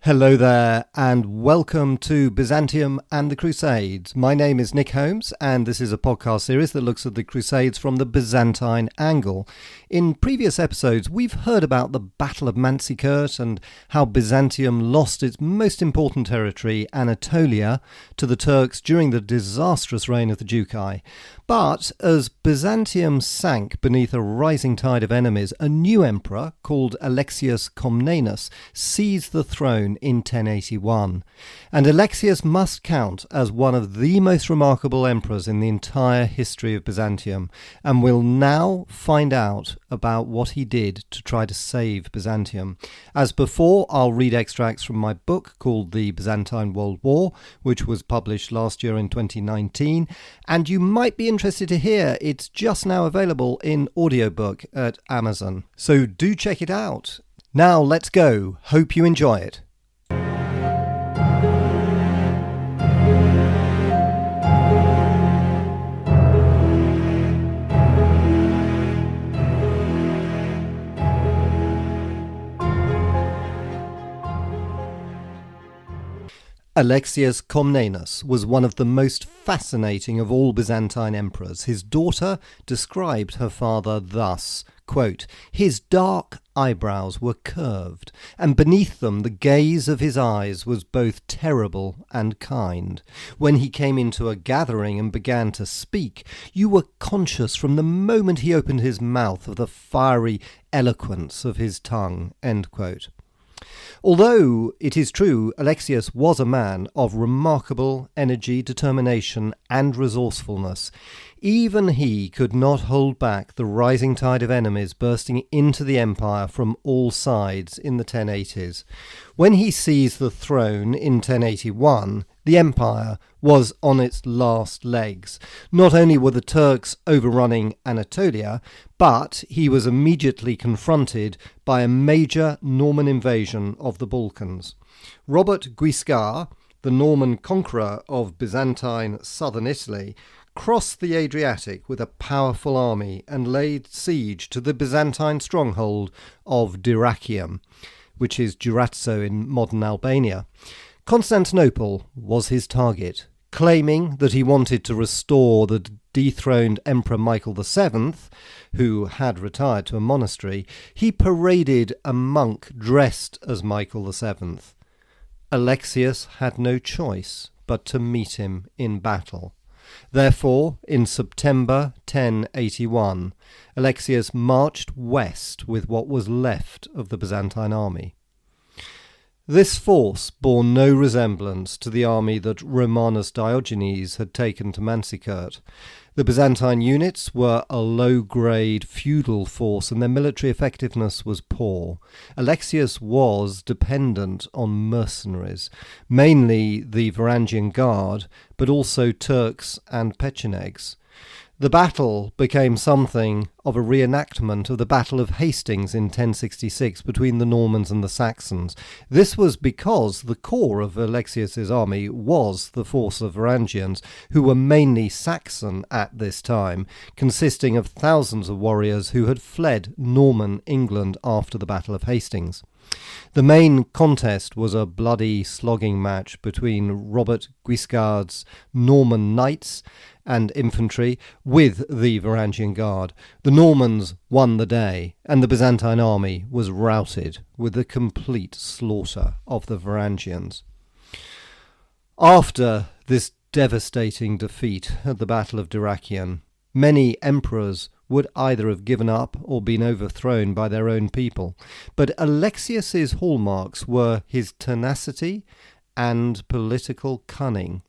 Hello there, and welcome to Byzantium and the Crusades. My name is Nick Holmes, and this is a podcast series that looks at the Crusades from the Byzantine angle. In previous episodes, we've heard about the Battle of Manzikert and how Byzantium lost its most important territory, Anatolia, to the Turks during the disastrous reign of the Dukai. But as Byzantium sank beneath a rising tide of enemies, a new emperor called Alexios Komnenos seized the throne in 1081. And Alexios must count as one of the most remarkable emperors in the entire history of Byzantium, and we'll now find out about what he did to try to save Byzantium. As before, I'll read extracts from my book called The Byzantine World War, which was published last year in 2019, and you might be interested to hear it's just now available in audiobook at Amazon. So do check it out. Now let's go. Hope you enjoy it. Alexios Komnenos was one of the most fascinating of all Byzantine emperors. His daughter described her father thus, quote, "His dark eyebrows were curved, and beneath them the gaze of his eyes was both terrible and kind. When he came into a gathering and began to speak, you were conscious from the moment he opened his mouth of the fiery eloquence of his tongue," end quote. Although it is true Alexios was a man of remarkable energy, determination and resourcefulness, even he could not hold back the rising tide of enemies bursting into the empire from all sides in the 1080s. When he seized the throne in 1081, the empire was on its last legs. Not only were the Turks overrunning Anatolia, but he was immediately confronted by a major Norman invasion of the Balkans. Robert Guiscard, the Norman conqueror of Byzantine southern Italy, crossed the Adriatic with a powerful army and laid siege to the Byzantine stronghold of Dyrrhachium, which is Durazzo in modern Albania. Constantinople was his target. Claiming that he wanted to restore the dethroned Emperor Michael VII, who had retired to a monastery, he paraded a monk dressed as Michael VII. Alexios had no choice but to meet him in battle. Therefore, in September 1081, Alexios marched west with what was left of the Byzantine army. This force bore no resemblance to the army that Romanus Diogenes had taken to Manzikert. The Byzantine units were a low-grade feudal force and their military effectiveness was poor. Alexios was dependent on mercenaries, mainly the Varangian Guard, but also Turks and Pechenegs. The battle became something of a reenactment of the Battle of Hastings in 1066 between the Normans and the Saxons. This was because the core of Alexios' army was the force of Varangians, who were mainly Saxon at this time, consisting of thousands of warriors who had fled Norman England after the Battle of Hastings. The main contest was a bloody slogging match between Robert Guiscard's Norman knights and infantry with the Varangian Guard. The Normans won the day, and the Byzantine army was routed with the complete slaughter of the Varangians. After this devastating defeat at the Battle of Dyrrhachium, many emperors would either have given up or been overthrown by their own people. But Alexios' hallmarks were his tenacity and political cunning.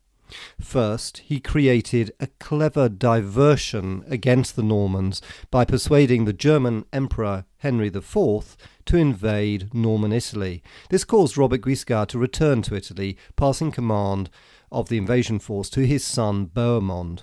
First, he created a clever diversion against the Normans by persuading the German Emperor Henry IV to invade Norman Italy. This caused Robert Guiscard to return to Italy, passing command of the invasion force to his son Bohemond.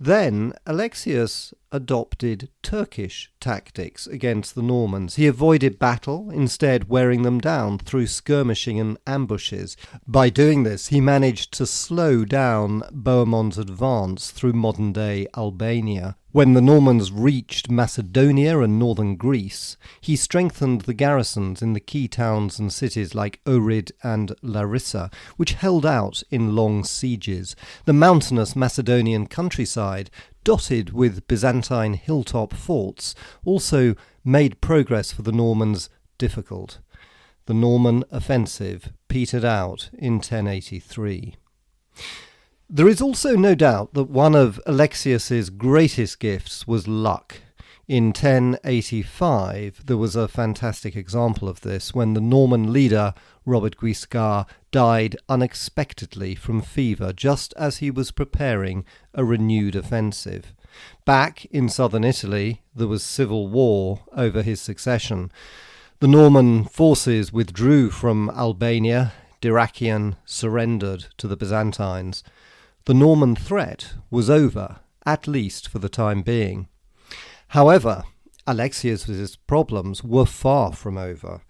Then Alexios adopted Turkish tactics against the Normans. He avoided battle, instead wearing them down through skirmishing and ambushes. By doing this, he managed to slow down Bohemond's advance through modern-day Albania. When the Normans reached Macedonia and northern Greece, he strengthened the garrisons in the key towns and cities like Ohrid and Larissa, which held out in long sieges. The mountainous Macedonian countryside, dotted with Byzantine hilltop forts, also made progress for the Normans difficult. The Norman offensive petered out in 1083. There is also no doubt that one of Alexius's greatest gifts was luck. In 1085, there was a fantastic example of this when the Norman leader, Robert Guiscard, died unexpectedly from fever just as he was preparing a renewed offensive. Back in southern Italy, there was civil war over his succession. The Norman forces withdrew from Albania. Dyrrhachion surrendered to the Byzantines. The Norman threat was over, at least for the time being. However, Alexius's problems were far from over.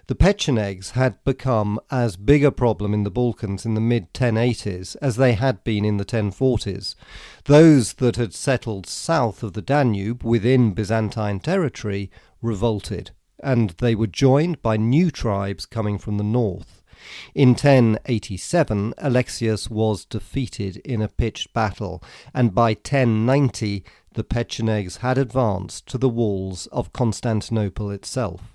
The Pechenegs had become as big a problem in the Balkans in the mid-1080s as they had been in the 1040s. Those that had settled south of the Danube within Byzantine territory revolted, and they were joined by new tribes coming from the north. In 1087, Alexius was defeated in a pitched battle, and by 1090 the Pechenegs had advanced to the walls of Constantinople itself.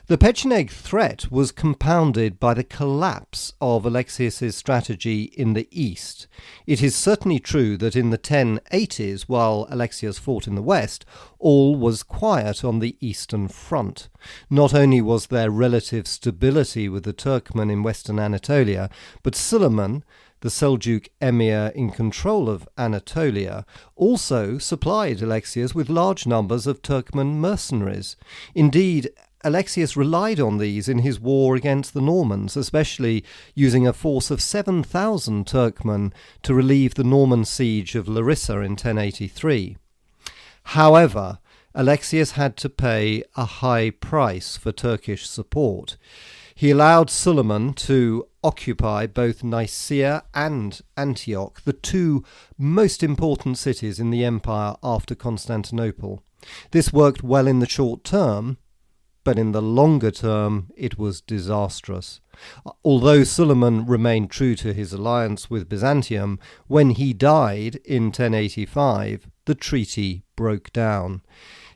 The Pecheneg threat was compounded by the collapse of Alexius's strategy in the east. It is certainly true that in the 1080s, while Alexius fought in the west, all was quiet on the eastern front. Not only was there relative stability with the Turkmen in western Anatolia, but Suleiman, the Seljuk emir in control of Anatolia, also supplied Alexius with large numbers of Turkmen mercenaries. Indeed, Alexius relied on these in his war against the Normans, especially using a force of 7,000 Turkmen to relieve the Norman siege of Larissa in 1083. However, Alexius had to pay a high price for Turkish support. He allowed Suleiman to occupy both Nicaea and Antioch, the two most important cities in the empire after Constantinople. This worked well in the short term, but in the longer term it was disastrous. Although Suleiman remained true to his alliance with Byzantium, when he died in 1085, the treaty broke down.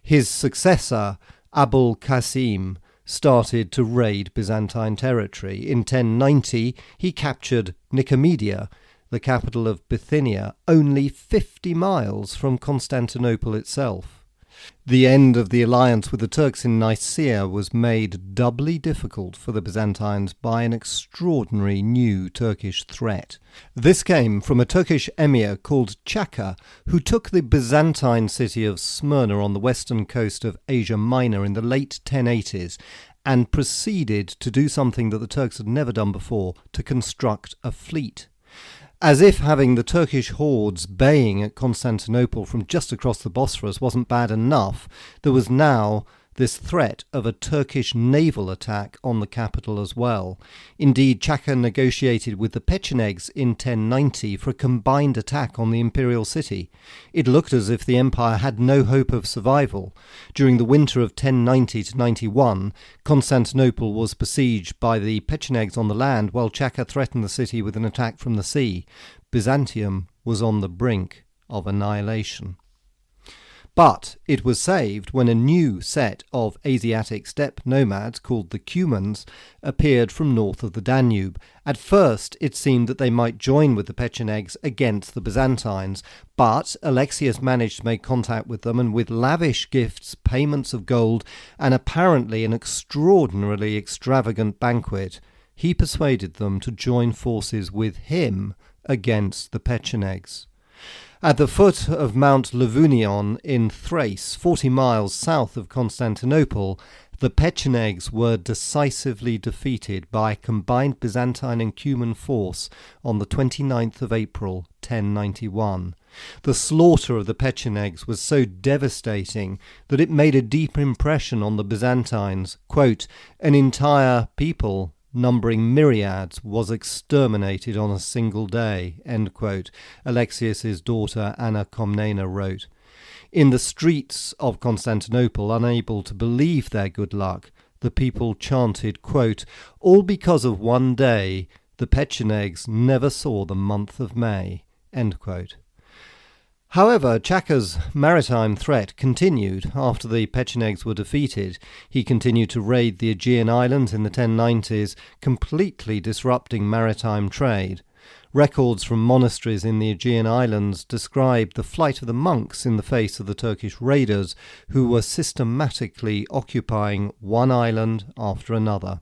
His successor, Abul Qasim, started to raid Byzantine territory. In 1090, he captured Nicomedia, the capital of Bithynia, only 50 miles from Constantinople itself. The end of the alliance with the Turks in Nicaea was made doubly difficult for the Byzantines by an extraordinary new Turkish threat. This came from a Turkish emir called Chaka, who took the Byzantine city of Smyrna on the western coast of Asia Minor in the late 1080s and proceeded to do something that the Turks had never done before, to construct a fleet. As if having the Turkish hordes baying at Constantinople from just across the Bosphorus wasn't bad enough, there was now this threat of a Turkish naval attack on the capital as well. Indeed, Chaka negotiated with the Pechenegs in 1090 for a combined attack on the imperial city. It looked as if the empire had no hope of survival. During the winter of 1090 to 91, Constantinople was besieged by the Pechenegs on the land, while Chaka threatened the city with an attack from the sea. Byzantium was on the brink of annihilation. But it was saved when a new set of Asiatic steppe nomads called the Cumans appeared from north of the Danube. At first it seemed that they might join with the Pechenegs against the Byzantines, but Alexius managed to make contact with them, and with lavish gifts, payments of gold, and apparently an extraordinarily extravagant banquet, he persuaded them to join forces with him against the Pechenegs. At the foot of Mount Levunion in Thrace, 40 miles south of Constantinople, the Pechenegs were decisively defeated by a combined Byzantine and Cuman force on the 29th of April, 1091. The slaughter of the Pechenegs was so devastating that it made a deep impression on the Byzantines. Quote, "An entire people numbering myriads was exterminated on a single day," end quote, Alexios's daughter Anna Komnena wrote. In the streets of Constantinople, unable to believe their good luck, the people chanted, quote, "All because of one day, the Pechenegs never saw the month of May," end quote. However, Chaka's maritime threat continued after the Pechenegs were defeated. He continued to raid the Aegean islands in the 1090s, completely disrupting maritime trade. Records from monasteries in the Aegean islands describe the flight of the monks in the face of the Turkish raiders, who were systematically occupying one island after another.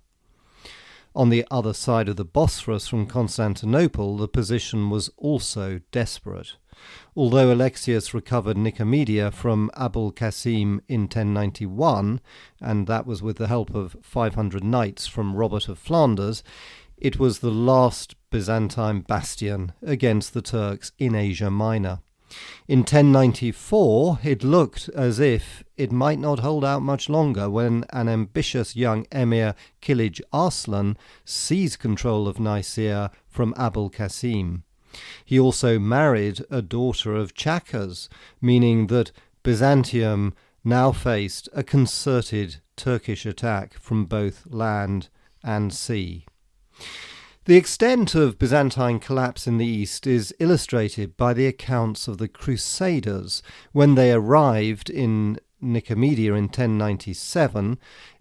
On the other side of the Bosphorus from Constantinople, the position was also desperate. Although Alexios recovered Nicomedia from Abul Qasim in 1091, and that was with the help of 500 knights from Robert of Flanders, it was the last Byzantine bastion against the Turks in Asia Minor. In 1094, it looked as if it might not hold out much longer when an ambitious young emir, Kilij Arslan, seized control of Nicaea from Abul Qasim. He also married a daughter of Chaka's, meaning that Byzantium now faced a concerted Turkish attack from both land and sea. The extent of Byzantine collapse in the east is illustrated by the accounts of the Crusaders. When they arrived in Nicomedia in 1097,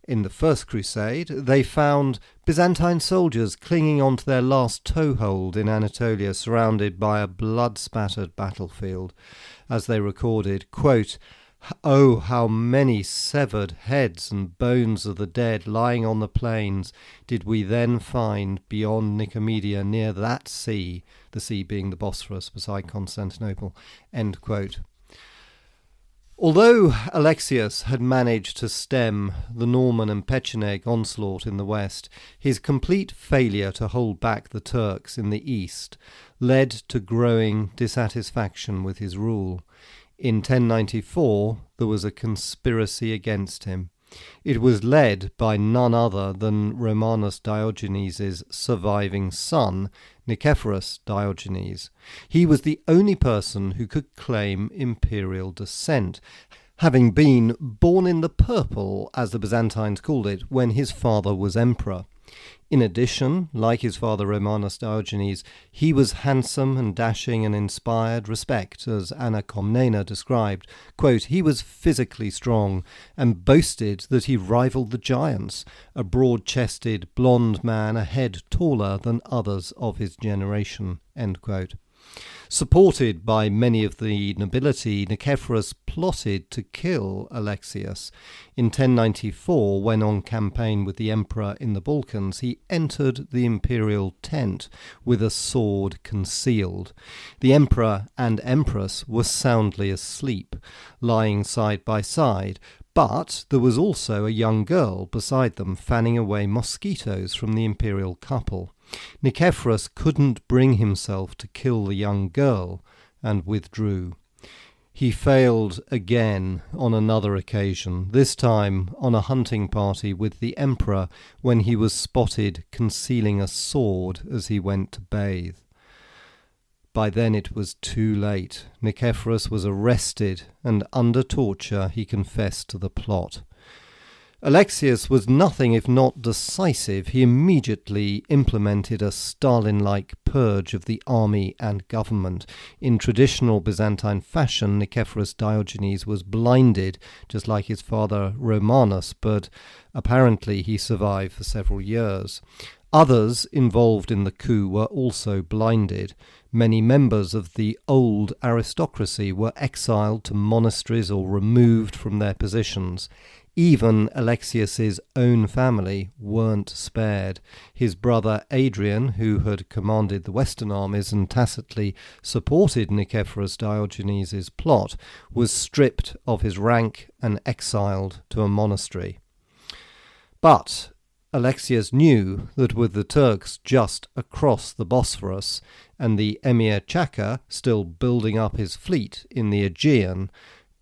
in the First Crusade, they found Byzantine soldiers clinging on to their last toehold in Anatolia, surrounded by a blood-spattered battlefield. As they recorded, quote, "Oh, how many severed heads and bones of the dead lying on the plains did we then find beyond Nicomedia near that sea," the sea being the Bosphorus beside Constantinople, end quote. Although Alexios had managed to stem the Norman and Pecheneg onslaught in the west, his complete failure to hold back the Turks in the east led to growing dissatisfaction with his rule. In 1094, there was a conspiracy against him. It was led by none other than Romanus Diogenes' surviving son, Nicephorus Diogenes. He was the only person who could claim imperial descent, having been born in the purple, as the Byzantines called it, when his father was emperor. In addition, like his father Romanus Diogenes, he was handsome and dashing and inspired respect, as Anna Komnena described. Quote, "He was physically strong and boasted that he rivaled the giants, a broad-chested, blond man, a head taller than others of his generation." End quote. Supported by many of the nobility, Nicephorus plotted to kill Alexios. In 1094, when on campaign with the emperor in the Balkans, he entered the imperial tent with a sword concealed. The emperor and empress were soundly asleep, lying side by side, but there was also a young girl beside them fanning away mosquitoes from the imperial couple. Nicephorus couldn't bring himself to kill the young girl and withdrew. He failed again on another occasion, this time on a hunting party with the emperor when he was spotted concealing a sword as he went to bathe. By then it was too late. Nicephorus was arrested, and under torture he confessed to the plot. Alexios was nothing if not decisive. He immediately implemented a Stalin-like purge of the army and government. In traditional Byzantine fashion, Nicephorus Diogenes was blinded, just like his father Romanus, but apparently he survived for several years. Others involved in the coup were also blinded. Many members of the old aristocracy were exiled to monasteries or removed from their positions. Even Alexios's own family weren't spared. His brother Adrian, who had commanded the western armies and tacitly supported Nicephorus Diogenes' plot, was stripped of his rank and exiled to a monastery. But Alexios knew that with the Turks just across the Bosphorus and the Emir Chaka still building up his fleet in the Aegean,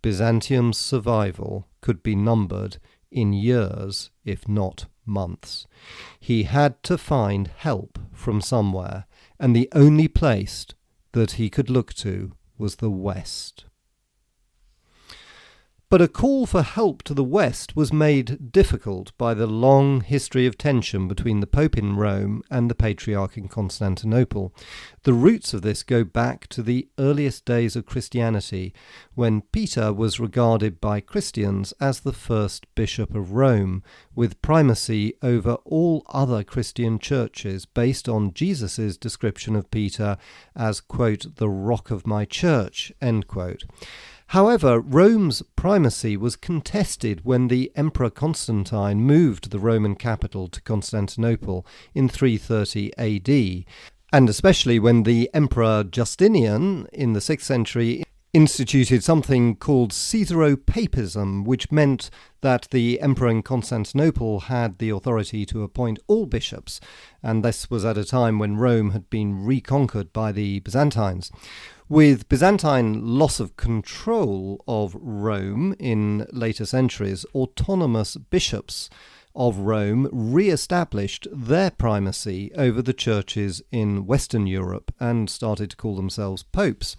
Byzantium's survival could be numbered in years, if not months. He had to find help from somewhere, and the only place that he could look to was the West. But a call for help to the West was made difficult by the long history of tension between the Pope in Rome and the Patriarch in Constantinople. The roots of this go back to the earliest days of Christianity, when Peter was regarded by Christians as the first bishop of Rome, with primacy over all other Christian churches based on Jesus' description of Peter as, quote, the rock of my church, end quote. However, Rome's primacy was contested when the Emperor Constantine moved the Roman capital to Constantinople in 330 AD, and especially when the Emperor Justinian in the 6th century instituted something called Caesaropapism, which meant that the emperor in Constantinople had the authority to appoint all bishops, and this was at a time when Rome had been reconquered by the Byzantines. With Byzantine loss of control of Rome in later centuries, autonomous bishops of Rome re-established their primacy over the churches in Western Europe and started to call themselves popes.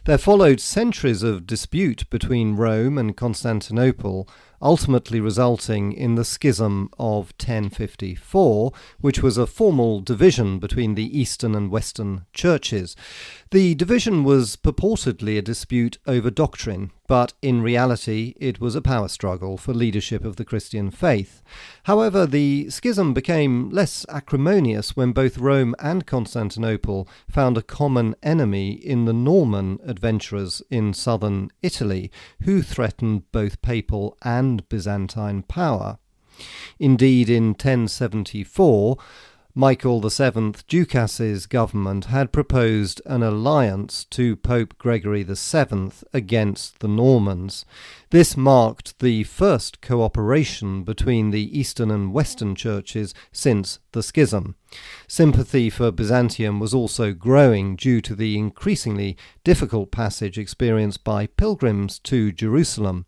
There followed centuries of dispute between Rome and Constantinople, ultimately resulting in the Schism of 1054, which was a formal division between the Eastern and Western churches. The division was purportedly a dispute over doctrine, but in reality it was a power struggle for leadership of the Christian faith. However, the schism became less acrimonious when both Rome and Constantinople found a common enemy in the Norman adventurers in southern Italy, who threatened both papal and Byzantine power. Indeed, in 1074, Michael VII Ducas's government had proposed an alliance to Pope Gregory VII against the Normans. This marked the first cooperation between the Eastern and Western churches since the schism. Sympathy for Byzantium was also growing due to the increasingly difficult passage experienced by pilgrims to Jerusalem.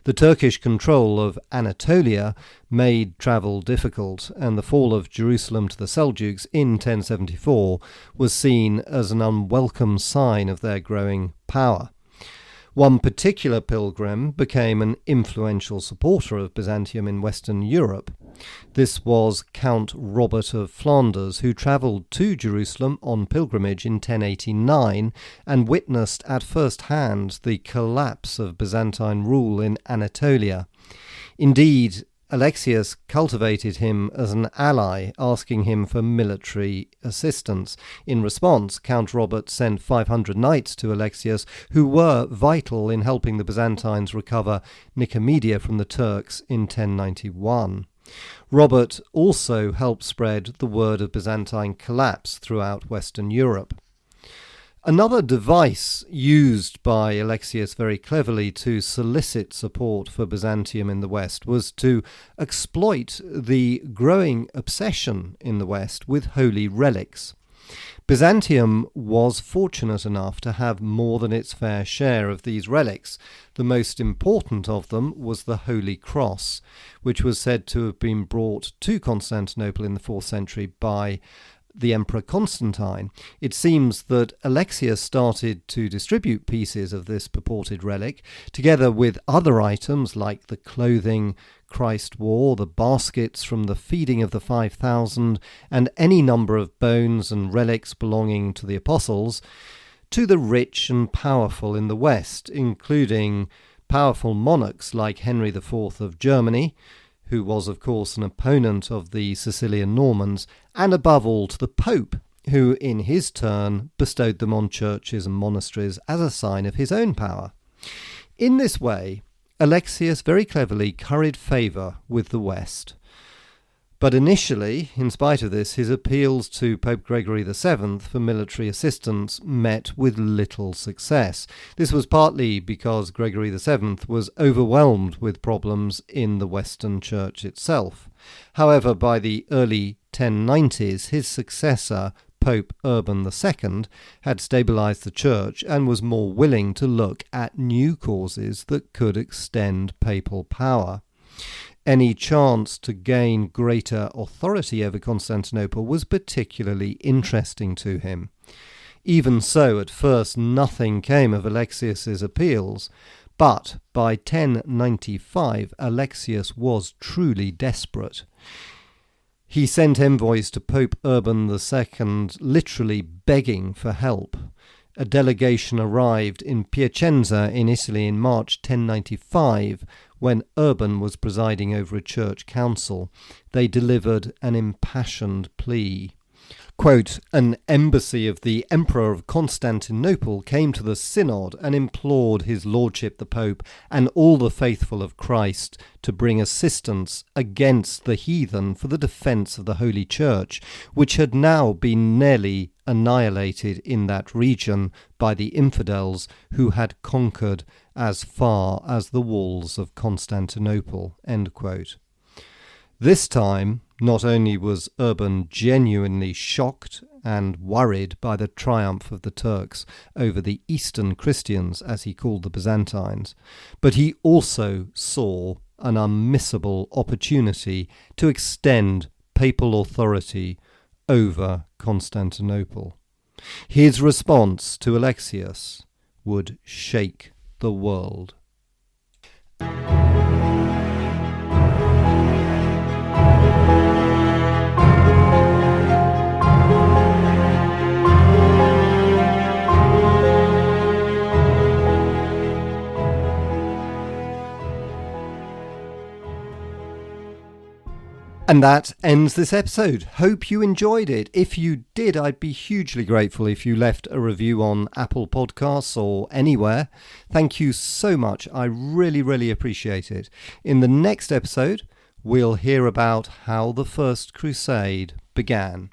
The Turkish control of Anatolia made travel difficult, and the fall of Jerusalem to the Seljuks in 1074 was seen as an unwelcome sign of their growing power. One particular pilgrim became an influential supporter of Byzantium in Western Europe. This was Count Robert of Flanders, who travelled to Jerusalem on pilgrimage in 1089 and witnessed at first hand the collapse of Byzantine rule in Anatolia. Indeed, Alexios cultivated him as an ally, asking him for military assistance. In response, Count Robert sent 500 knights to Alexios, who were vital in helping the Byzantines recover Nicomedia from the Turks in 1091. Robert also helped spread the word of Byzantine collapse throughout Western Europe. Another device used by Alexios very cleverly to solicit support for Byzantium in the West was to exploit the growing obsession in the West with holy relics. Byzantium was fortunate enough to have more than its fair share of these relics. The most important of them was the Holy Cross, which was said to have been brought to Constantinople in the 4th century by the Emperor Constantine. It seems that Alexios started to distribute pieces of this purported relic, together with other items like the clothing Christ wore, the baskets from the feeding of the 5,000, and any number of bones and relics belonging to the apostles, to the rich and powerful in the West, including powerful monarchs like Henry IV of Germany, who was, of course, an opponent of the Sicilian Normans, and above all to the Pope, who in his turn bestowed them on churches and monasteries as a sign of his own power. In this way, Alexios very cleverly curried favour with the West. But initially, in spite of this, his appeals to Pope Gregory VII for military assistance met with little success. This was partly because Gregory VII was overwhelmed with problems in the Western Church itself. However, by the early 1090s, his successor, Pope Urban II, had stabilised the church and was more willing to look at new causes that could extend papal power. Any chance to gain greater authority over Constantinople was particularly interesting to him. Even so, at first nothing came of Alexius's appeals, but by 1095 Alexius was truly desperate. He sent envoys to Pope Urban II, literally begging for help. A delegation arrived in Piacenza in Italy in March 1095, when Urban was presiding over a church council. They delivered an impassioned plea. Quote, "An embassy of the Emperor of Constantinople came to the synod and implored his lordship the Pope and all the faithful of Christ to bring assistance against the heathen for the defence of the Holy Church, which had now been nearly annihilated in that region by the infidels who had conquered as far as the walls of Constantinople." End quote. This time, not only was Urban genuinely shocked and worried by the triumph of the Turks over the Eastern Christians, as he called the Byzantines, but he also saw an unmissable opportunity to extend papal authority over Constantinople. His response to Alexius would shake the world. And that ends this episode. Hope you enjoyed it. If you did, I'd be hugely grateful if you left a review on Apple Podcasts or anywhere. Thank you so much. I really, really appreciate it. In the next episode, we'll hear about how the First Crusade began.